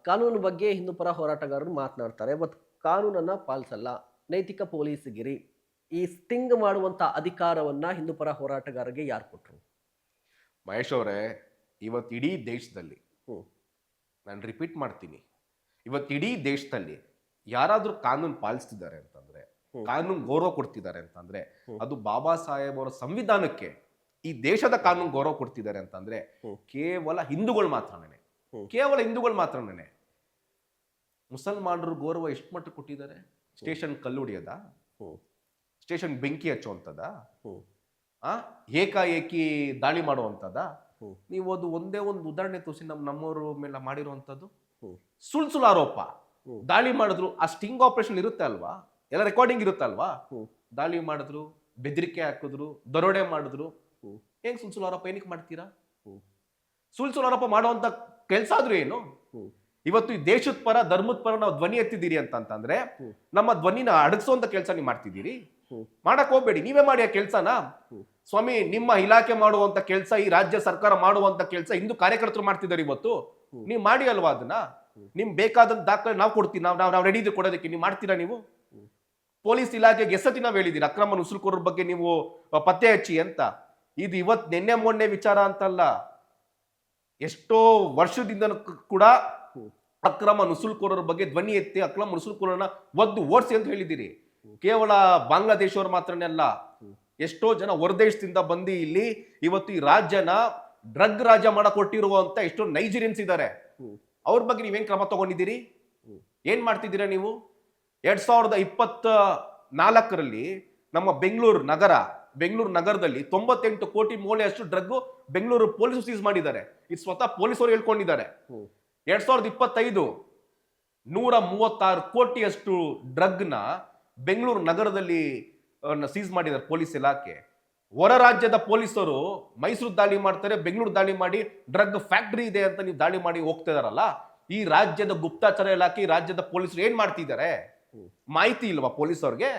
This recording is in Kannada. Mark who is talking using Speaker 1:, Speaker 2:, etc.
Speaker 1: ಕಾನೂನು ಬಗ್ಗೆ ಹಿಂದೂಪರ ಹೋರಾಟಗಾರರು ಮಾತನಾಡ್ತಾರೆ. ಬಟ್ ಕಾನೂನನ್ನ ಪಾಲಿಸಲ್ಲ. ನೈತಿಕ ಪೊಲೀಸ್‌ಗಿರಿ. ಈ ಸ್ಟಿಂಗ್ ಮಾಡುವಂತ ಅಧಿಕಾರವನ್ನ ಹಿಂದೂಪರ ಹೋರಾಟಗಾರರಿಗೆ ಯಾರು ಕೊಟ್ರು?
Speaker 2: ಮಹೇಶ್ ಅವರೇ, ಇವತ್ತು ಇಡೀ ದೇಶದಲ್ಲಿ
Speaker 1: ಹ್ಮ್.
Speaker 2: ನಾನು ರಿಪೀಟ್ ಮಾಡ್ತೀನಿ, ಇವತ್ತು ಇಡೀ ದೇಶದಲ್ಲಿ ಯಾರಾದ್ರೂ ಕಾನೂನು ಪಾಲಿಸ್ತಿದ್ದಾರೆ ಅಂತಂದ್ರೆ, ಕಾನೂನು ಗೌರವ ಕೊಡ್ತಿದ್ದಾರೆ ಅಂತಂದ್ರೆ, ಅದು ಬಾಬಾ ಸಾಹೇಬ್ ಅವರ ಸಂವಿಧಾನಕ್ಕೆ ಈ ದೇಶದ ಕಾನೂನು ಗೌರವ ಕೊಡ್ತಿದ್ದಾರೆ ಅಂತಂದ್ರೆ ಕೇವಲ ಹಿಂದೂಗಳು ಮಾತ್ರನೇ. ಕೇವಲ ಹಿಂದೂಗಳು ಮಾತ್ರನೇ. ಮುಸಲ್ಮಾನರು ಗೌರವ ಎಷ್ಟು ಮಟ್ಟ ಕೊಟ್ಟಿದ್ದಾರೆ? ಸ್ಟೇಷನ್ ಕಲ್ಲು ಹೊಡಿಯೋದ? ಸ್ಟೇಷನ್ ಬೆಂಕಿ ಹಚ್ಚುವಂಥದ್ದ? ಏಕಾಏಕಿ ದಾಳಿ ಮಾಡುವಂಥದ್ದ? ನೀವು ಅದು ಒಂದೇ ಒಂದು ಉದಾಹರಣೆ ತೋರಿಸಿ ನಮ್ಮವ್ರ ಮೇಲೆ ಮಾಡಿರುವಂಥದ್ದು. ಸುಳ್ಳು ಆರೋಪ. ದಾಳಿ ಮಾಡಿದ್ರು, ಆ ಸ್ಟಿಂಗ್ ಆಪರೇಷನ್ ಇರುತ್ತೆ ಅಲ್ವಾ, ಎಲ್ಲ ರೆಕಾರ್ಡಿಂಗ್ ಇರುತ್ತೆ ಅಲ್ವಾ, ದಾಳಿ ಮಾಡಿದ್ರು, ಬೆದರಿಕೆ ಹಾಕಿದ್ರು, ದರೋಡೆ ಮಾಡಿದ್ರು. ಹೆಂಗ್ ಸುಳ್ಳು ಆರೋಪ ಏನಕ್ಕೆ ಮಾಡ್ತೀರಾ? ಸುಳ್ಳು ಆರೋಪ ಮಾಡುವಂತ ಕೆಲಸ ಆದ್ರೂ ಏನು? ಇವತ್ತು ಈ ದೇಶದ ಪರ, ಧರ್ಮದ ಪರ ನಾವು ಧ್ವನಿ ಎತ್ತಿದ್ದೀರಿ ಅಂತಂದ್ರೆ ನಮ್ಮ ಧ್ವನಿನ ಅಡಗಿಸುವಂತ ಕೆಲಸ ನೀವು ಮಾಡ್ತಿದ್ದೀರಿ. ಮಾಡಕ್ ಹೋಗ್ಬೇಡಿ, ನೀವೇ ಮಾಡಿ ಆ ಕೆಲ್ಸನ. ಸ್ವಾಮಿ, ನಿಮ್ಮ ಇಲಾಖೆ ಮಾಡುವಂತ ಕೆಲಸ, ಈ ರಾಜ್ಯ ಸರ್ಕಾರ ಮಾಡುವಂತ ಕೆಲಸ ಹಿಂದೂ ಕಾರ್ಯಕರ್ತರು ಮಾಡ್ತಿದ್ದಾರೆ. ಇವತ್ತು ನೀವು ಮಾಡಿ ಅಲ್ವಾ ಅದನ್ನ. ನಿಮ್ ಬೇಕಾದಂತ ದಾಖಲೆ ನಾವು ಕೊಡ್ತೀವಿ, ನಾವು ರೆಡಿ ಇದ್ರೆ ಕೊಡೋದಕ್ಕೆ. ನೀವು ಮಾಡ್ತೀರಾ? ನೀವು ಪೊಲೀಸ್ ಇಲಾಖೆಗೆ ಎಸತಿ ನಾವು ಹೇಳಿದ್ದೀರಿ ಅಕ್ರಮ ನುಸುಳುಕೋರರ ಬಗ್ಗೆ ನೀವು ಪತ್ತೆ ಹಚ್ಚಿ ಅಂತ. ಇದು ಇವತ್ತು ನಿನ್ನೆ ಮೊನ್ನೆ ವಿಚಾರ ಅಂತಲ್ಲ, ಎಷ್ಟೋ ವರ್ಷದಿಂದ ಕೂಡ ಅಕ್ರಮ ನುಸುಳುಕೋರರ ಬಗ್ಗೆ ಧ್ವನಿ ಎತ್ತಿ ಅಕ್ರಮ ನುಸುಳುಕೋರನ್ನ ಒದ್ದು ಓಡಿಸಿ ಅಂತ ಹೇಳಿದ್ದೀರಿ. ಕೇವಲ ಬಾಂಗ್ಲಾದೇಶವ್ರು ಮಾತ್ರನೇ ಅಲ್ಲ, ಎಷ್ಟೋ ಜನ ಹೊರದೇಶದಿಂದ ಬಂದು ಇಲ್ಲಿ ಇವತ್ತು ಈ ರಾಜ್ಯನ ಡ್ರಗ್ ರಾಜ್ಯ ಮಾಡಕ್ ಕೊಟ್ಟಿರುವಂತ ಎಷ್ಟೋ ನೈಜೀರಿಯನ್ಸ್ ಇದ್ದಾರೆ. ಅವ್ರ ಬಗ್ಗೆ ನೀವೇನ್ ಕ್ರಮ ತಗೊಂಡಿದ್ದೀರಿ? ಏನ್ ಮಾಡ್ತಿದ್ದೀರಾ ನೀವು? 2024ರಲ್ಲಿ ನಮ್ಮ ಬೆಂಗಳೂರು ನಗರದಲ್ಲಿ 98 ಕೋಟಿ ಮೌಲ್ಯಷ್ಟು ಡ್ರಗ್ ಬೆಂಗಳೂರು ಪೊಲೀಸರು ಸೀಸ್ ಮಾಡಿದ್ದಾರೆ. ಇದು ಸ್ವತಃ ಪೊಲೀಸರು ಹೇಳ್ಕೊಂಡಿದ್ದಾರೆ. 2025 136 ಕೋಟಿಯಷ್ಟು ಡ್ರಗ್ ನ ಬೆಂಗಳೂರು ನಗರದಲ್ಲಿ ಸೀಸ್ ಮಾಡಿದ್ದಾರೆ ಪೊಲೀಸ್ ಇಲಾಖೆ. ಹೊರ ರಾಜ್ಯದ ಪೊಲೀಸರು ಮೈಸೂರು ದಾಳಿ ಮಾಡ್ತಾರೆ, ಬೆಂಗಳೂರು ದಾಳಿ ಮಾಡಿ ಡ್ರಗ್ ಫ್ಯಾಕ್ಟರಿ ಇದೆ ಅಂತ ನೀವು ದಾಳಿ ಮಾಡಿ ಹೋಗ್ತಿದಾರಲ್ಲ. ಈ ರಾಜ್ಯದ ಗುಪ್ತಚರ ಇಲಾಖೆ, ಈ ರಾಜ್ಯದ ಪೊಲೀಸರು ಏನ್ ಮಾಡ್ತಿದ್ದಾರೆ? ಮಾಹಿತಿ ಇಲ್ವಾ ಪೊಲೀಸವ್ರಿಗೆ?